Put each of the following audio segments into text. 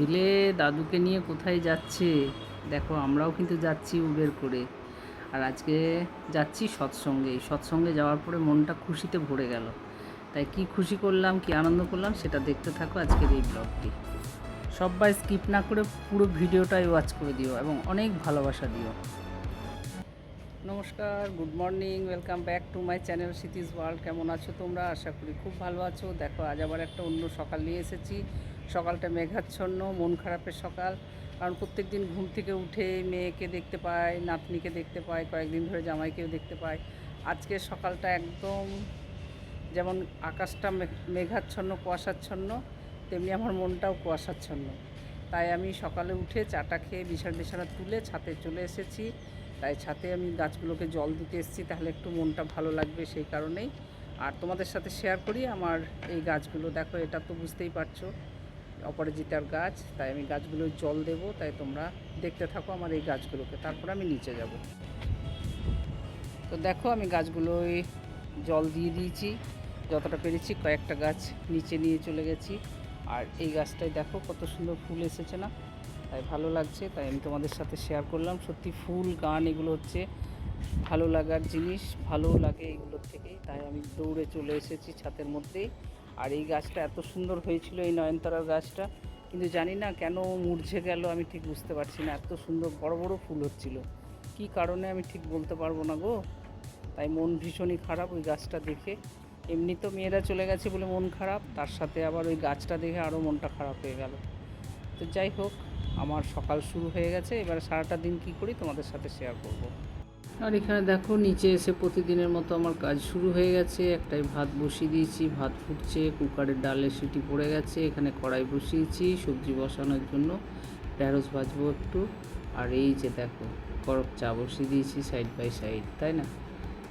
ছেলে দাদুকে নিয়ে কোথায় যাচ্ছে দেখো। আমরাও কিন্তু যাচ্ছি উবের করে। আর আজকে যাচ্ছি সৎসঙ্গে। এই সৎসঙ্গে যাওয়ার পরে মনটা খুশিতে ভরে গেল। তাই কি খুশি করলাম, কি আনন্দ করলাম সেটা দেখতে থাকো আজকের এই ব্লগটি। সবাই স্কিপ না করে পুরো ভিডিওটাই ওয়াচ করে দিও এবং অনেক ভালোবাসা দিও। নমস্কার, good morning, welcome back to my channel সিটিজ world. কেমন আছো তোমরা? আশা করি খুব ভালো আছো। দেখো আজ আবার একটা অন্য সকাল নিয়ে এসেছি। সকালটা মেঘাচ্ছন্ন, মন খারাপের সকাল। কারণ প্রত্যেক দিন ঘুম থেকে উঠে মেয়েকে দেখতে পাই, নাতনিকে দেখতে পাই, কয়েকদিন ধরে জামাইকেও দেখতে পাই। আজকের সকালটা একদম যেমন আকাশটা মেঘাচ্ছন্ন, কুয়াশাচ্ছন্ন, তেমনি আমার মনটাও কুয়াশাচ্ছন্ন। তাই আমি সকালে উঠে চাটা খেয়ে বিছানা তুলে ছাদে চলে এসেছি। তাই ছাদে আমি গাছগুলোকে জল দিতে এসেছি, তাহলে একটু মনটা ভালো লাগবে সেই কারণেই। আর তোমাদের সাথে শেয়ার করি আমার এই গাছগুলো। দেখো, এটা তো বুঝতেই পারছো অপরাজিতার গাছ। তাই আমি গাছগুলো জল দেব, তাই তোমরা দেখতে থাকো আমার এই গাছগুলোকে, তারপর আমি নিচে যাব। তো দেখো, আমি গাছগুলোই জল দিয়ে দিয়েছি যতটা পেরেছি। কয়েকটা গাছ নিচে নিয়ে চলে গেছি। আর এই গাছটায় দেখো কত সুন্দর ফুল এসেছে না, তাই ভালো লাগছে। তাই আমি তোমাদের সাথে শেয়ার করলাম। সত্যি ফুল গান এগুলো হচ্ছে ভালো লাগার জিনিস, ভালো লাগে এগুলোর থেকেই। তাই আমি দৌড়ে চলে এসেছি ছাদের মধ্যেই। আর এই গাছটা এত সুন্দর হয়েছিল, এই নয়নতারার গাছটা, কিন্তু জানি না কেন মুরঝে গেল, আমি ঠিক বুঝতে পারছি না। এত সুন্দর বড় বড় ফুল হচ্ছিল, কী কারণে আমি ঠিক বলতে পারবো না গো। তাই মন ভীষণই খারাপ ওই গাছটা দেখে। এমনি তো মেয়েরা চলে গেছে বলে মন খারাপ, তার সাথে আবার ওই গাছটা দেখে আরও মনটা খারাপ হয়ে গেল। তো যাই হোক, আমার সকাল শুরু হয়ে গেছে। এবার সারাটা দিন কী করি তোমাদের সাথে শেয়ার করব। আর এখানে দেখো নিচে এসে প্রতিদিনের মতো আমার কাজ শুরু হয়ে গেছে। একটাই ভাত বসিয়ে দিয়েছি, ভাত ফুটছে, কুকারের ডালে সিটি পড়ে গেছে। এখানে কড়াই বসিয়েছি সবজি বসানোর জন্য, ঢেঁড়স ভাজবো একটু। আর এই যে দেখো গরম চা বসিয়ে দিয়েছি সাইড বাই সাইড, তাই না?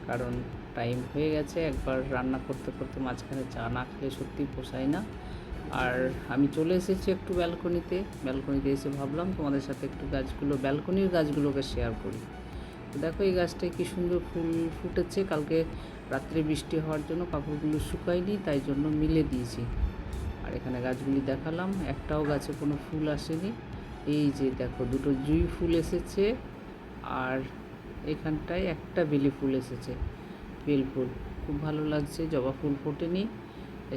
কারণ টাইম হয়ে গেছে, একবার রান্না করতে করতে মাঝখানে চা না খেলে সত্যি পোষায় না। আর আমি চলে এসেছি একটু ব্যালকনিতে এসে ভাবলাম তোমাদের সাথে একটু ব্যালকনির গাছগুলোকে শেয়ার করি। তো দেখো এই গাছটায় কী সুন্দর ফুল ফুটেছে। কালকে রাত্রে বৃষ্টি হওয়ার জন্য কাপড়গুলো শুকায়নি, তাই জন্য মিলে দিয়েছি। আর এখানে গাছগুলি দেখালাম, একটাও গাছে কোনো ফুল আসেনি। এই যে দেখো দুটো জুঁই ফুল এসেছে, আর এখানটায় একটা বেলি ফুল এসেছে, বেল ফুল খুব ভালো লাগছে। জবা ফুল ফোটেনি,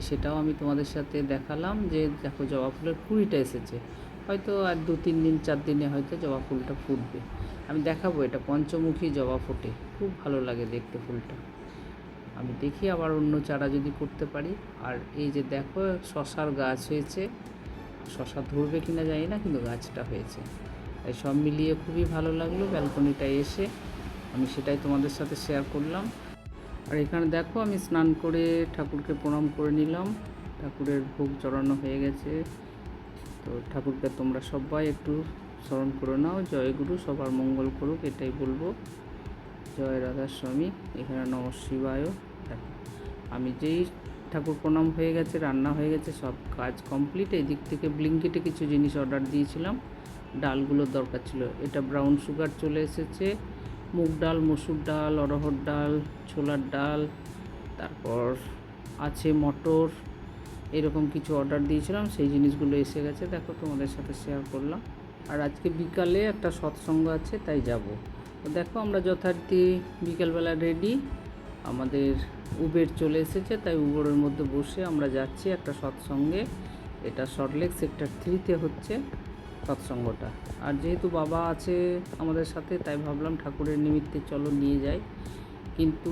সেটাও আমি তোমাদের সাথে দেখালাম যে দেখো জবা ফুলের কুড়িটা এসেছে। হয়তো আর 2-3 দিন 4 দিনে হয়তো জবা ফুলটা ফুটবে। আমি দেখাবো, এটা পঞ্চমুখী জবা ফোটে, খুব ভালো লাগে দেখতে ফুলটা। আমি দেখি আবার অন্য চারা যদি করতে পারি। আর এই যে দেখো শশার গাছ হয়েছে, শশা ধরবে কিনা জানি না, কিন্তু গাছটা হয়েছে। তাই সব মিলিয়ে খুবই ভালো লাগলো ব্যালকনিটায় এসে, আমি সেটাই তোমাদের সাথে শেয়ার করলাম। আর এখানে দেখো আমি স্নান করে ঠাকুরকে প্রণাম করে নিলাম। ঠাকুরের ভোগ চড়ানো হয়ে গেছে। তো ঠাকুরকে তোমরা সবাই একটু স্মরণ করে নাও। জয় গুরু, সবার মঙ্গল করুক এটাই বলবো। জয় রাধাস্বামী। এখানে নমঃ শিবায়। দেখো আমি যেই ঠাকুর প্রণাম হয়ে গেছে, রান্না হয়ে গেছে, সব কাজ কমপ্লিট। এই দিক থেকে ব্লিঙ্কিটে কিছু জিনিস অর্ডার দিয়েছিলাম, ডালগুলোর দরকার ছিল। এটা ব্রাউন সুগার চলে এসেছে, মুগ ডাল, মসুর ডাল, অরহর ডাল, ছোলার ডাল, তারপর আছে মটর, এরকম কিছু অর্ডার দিয়েছিলাম, সেই জিনিসগুলো এসে গেছে। দেখো তোমাদের সাথে শেয়ার করলাম। আর আজকে বিকালে একটা সৎসঙ্গ আছে, তাই যাব। তো দেখো আমরা যথারীতি বিকেলবেলা রেডি, আমাদের উবের চলে এসেছে, তাই উবেরের মধ্যে বসে আমরা যাচ্ছি একটা সৎসঙ্গে। এটা সল্টলেক সেক্টর 3-তে হচ্ছে সৎসঙ্গটা। আর যেহেতু বাবা আছে আমাদের সাথে, তাই ভাবলাম ঠাকুরের নিমিত্তে চলো নিয়ে যাই। কিন্তু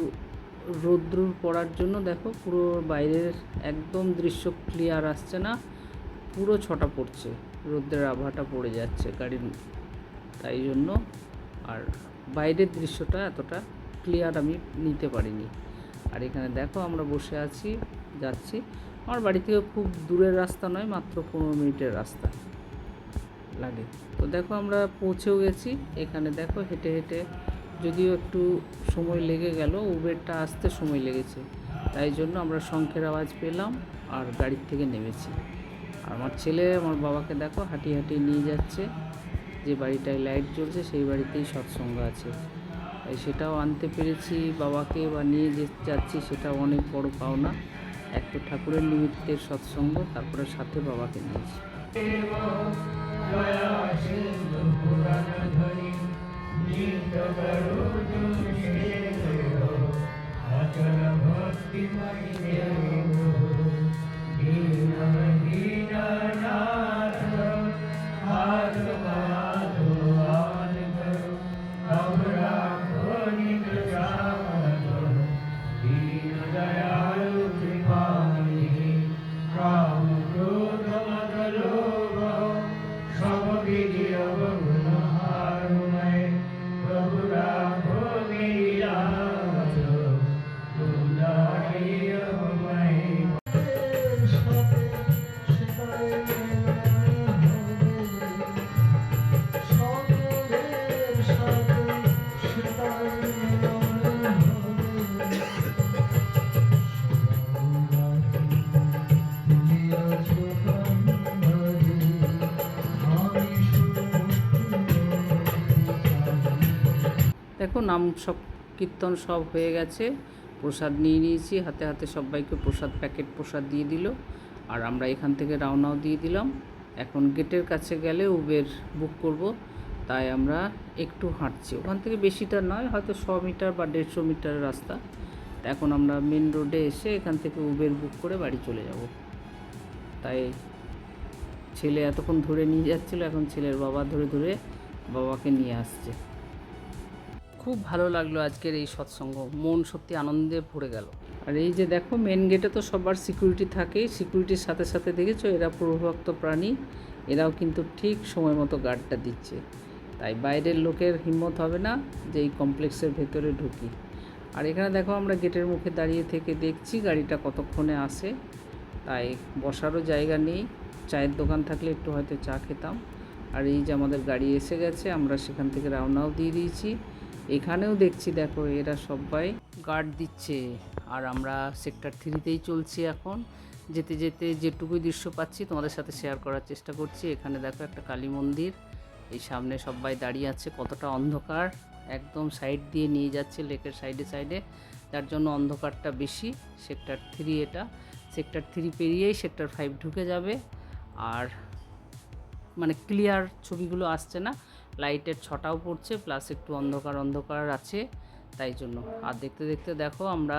রৌদ্রুর পড়ার জন্য দেখো পুরো বাইরের একদম দৃশ্য ক্লিয়ার আসছে না, পুরো ছটা পড়ছে, রৌদ্রের আভাটা পড়ে যাচ্ছে গাড়ির, তাই জন্য আর বাইরের দৃশ্যটা এতটা ক্লিয়ার আমি নিতে পারিনি। আর এখানে দেখো আমরা বসে আছি, যাচ্ছি। আমার বাড়ি থেকে খুব দূরের রাস্তা নয়, মাত্র 15 মিনিটের রাস্তা লাগে। তো দেখো আমরা পৌঁছেও গেছি। এখানে দেখো হেঁটে হেঁটে যদিও একটু সময় লেগে গেল, উবেরটা আসতে সময় লেগেছে, তাই জন্য আমরা শঙ্খের আওয়াজ পেলাম আর গাড়ির থেকে নেমেছি। আর আমার ছেলে আমার বাবাকে দেখো হাঁটিয়ে হাঁটিয়ে নিয়ে যাচ্ছে। যে বাড়িটায় লাইট জ্বলছে সেই বাড়িতেই সৎসঙ্গ আছে, তাই সেটাও আনতে পেরেছি বাবাকে, বা নিয়ে যাচ্ছি, সেটাও অনেক বড় পাওনা। এক তো ঠাকুরের নিমিত্তের সৎসঙ্গ, তারপরে সাথে বাবাকে নিয়েছি। দয়া সিন্ধু পুরাণ ধরি নিত্য করো অচল ভক্তিময়ী দেব দীন দীননাথ হাত মাধো আন করো আমরা নিজ সাধ দীন দয়ালু কৃপানিধি রাম ক্রোধ মদ লোভ সব বিধি অবগুণ হারুময় প্রভু রাঘো মেরি লাজ দুলারিয় ময় দেখো নাম সব কীর্তন সব হয়ে গেছে, প্রসাদ নিয়ে নিয়েছি হাতে হাতে, সবাইকে প্রসাদ প্যাকেট প্রসাদ দিয়ে দিল। আর আমরা এখান থেকে রওনাও দিয়ে দিলাম। এখন গেটের কাছে গেলে উবের বুক করব, তাই আমরা একটু হাঁটছি। ওখান থেকে বেশিটা নয়, হয়তো 100 মিটার বা 150 মিটার রাস্তা। এখন আমরা মেন রোডে এসে এখান থেকে উবের বুক করে বাড়ি চলে যাব। তাই ছেলে এতক্ষণ ধরে নিয়ে যাচ্ছিলো, এখন ছেলের বাবা ধরে ধরে বাবাকে নিয়ে আসছে। খুব ভালো লাগলো আজকের এই সৎসঙ্গ, মন সত্যি আনন্দে ভরে গেল। আর এই যে দেখো মেন গেটে তো সবার সিকিউরিটি থাকে, সিকিউরিটির সাথে সাথে দেখেছো এরা প্রভুভক্ত প্রাণী, এরাও কিন্তু ঠিক সময় মতো গার্ডটা দিচ্ছে। তাই বাইরের লোকের হিম্মত হবে না যে এই কমপ্লেক্সের ভেতরে ঢুকি। আর এখানে দেখো আমরা গেটের মুখে দাঁড়িয়ে থেকে দেখছি গাড়িটা কতক্ষণে আসে। তাই বসারও জায়গা নেই, চায়ের দোকান থাকলে একটু হয়তো চা খেতাম। আর এই যে আমাদের গাড়ি এসে গেছে, আমরা সেখান থেকে রওনাও দিয়ে দিয়েছি। এখানেও দেখছি দেখো এরা সবাই গার্ড দিচ্ছে। আর আমরা সেক্টর 3তেই চলছি এখন। যেতে যেতে যেটুকুই দৃশ্য পাচ্ছি তোমাদের সাথে শেয়ার করার চেষ্টা করছি। এখানে দেখো একটা কালী মন্দির, এই সামনে সবাই দাঁড়িয়ে আছে, কতটা অন্ধকার, একদম সাইড দিয়ে নিয়ে যাচ্ছে লেকের সাইডে সাইডে, যার জন্য অন্ধকারটা বেশি। সেক্টর 3 এটা, সেক্টর 3 পেরিয়েই সেক্টর 5 ঢুকে যাবে। আর মানে ক্লিয়ার ছবিগুলো আসছে না, লাইটের ছটাও পড়ছে, প্লাস একটু অন্ধকার অন্ধকার আছে, তাই জন্য। আর দেখতে দেখতে দেখো আমরা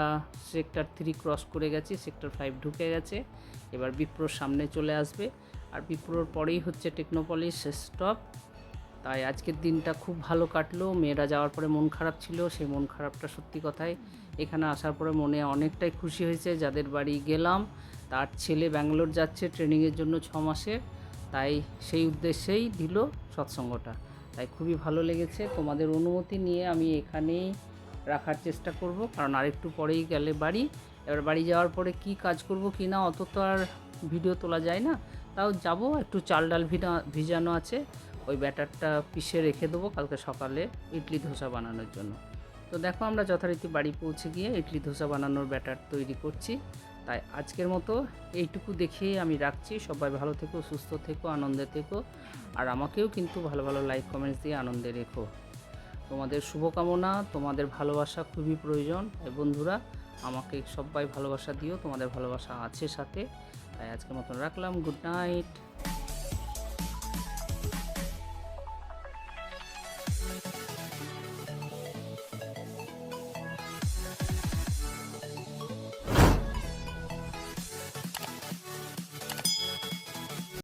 সেক্টর 3 ক্রস করে গেছি, সেক্টর 5 ঢুকে গেছে। এবার বিপ্রোর সামনে চলে আসবে, আর বিপ্রোর পরেই হচ্ছে টেকনোপলিস স্টপ। তাই আজকের দিনটা খুব ভালো কাটলো। মেয়েরা যাওয়ার পরে মন খারাপ ছিল, সেই মন খারাপটা সত্যি কথাই এখানে আসার পরে মনে অনেকটাই খুশি হয়েছে। যাদের বাড়ি গেলাম তার ছেলে ব্যাঙ্গালোর যাচ্ছে ট্রেনিংয়ের জন্য 6 মাসের, তাই সেই উদ্দেশ্যেই দিল সৎসঙ্গটা। তাই খুবই ভালো লেগেছে। তোমাদের অনুমতি নিয়ে আমি এখানেই রাখার চেষ্টা করব, কারণ আরেকটু পরেই গেলে বাড়ি। এবার বাড়ি যাওয়ার পরে কি কাজ করব কি না অত তো আর ভিডিও তোলা যায় না, তাও যাব। একটু চাল ডাল ভিজানো আছে, ওই ব্যাটারটা পিষে রেখে দেবো কালকে সকালে ইডলি ধোসা বানানোর জন্য। তো দেখো আমরা যথারীতি বাড়ি পৌঁছে গিয়ে ইডলি ধোসা বানানোর ব্যাটার তৈরি করছি। তাই আজকের মতো এইটুকু দেখিয়ে আমি রাখছি। সবাই ভালো থেকো, সুস্থ থেকো, আনন্দে থেকো। আর আমাকেও কিন্তু ভালো ভালো লাইক কমেন্টস দিয়ে আনন্দে রেখো। তোমাদের শুভকামনা, তোমাদের ভালোবাসা খুবই প্রয়োজন। বন্ধুরা আমাকে সবাই ভালোবাসা দিও, তোমাদের ভালোবাসা আছে সাথে। তাই আজকের মতন রাখলাম, গুড নাইট।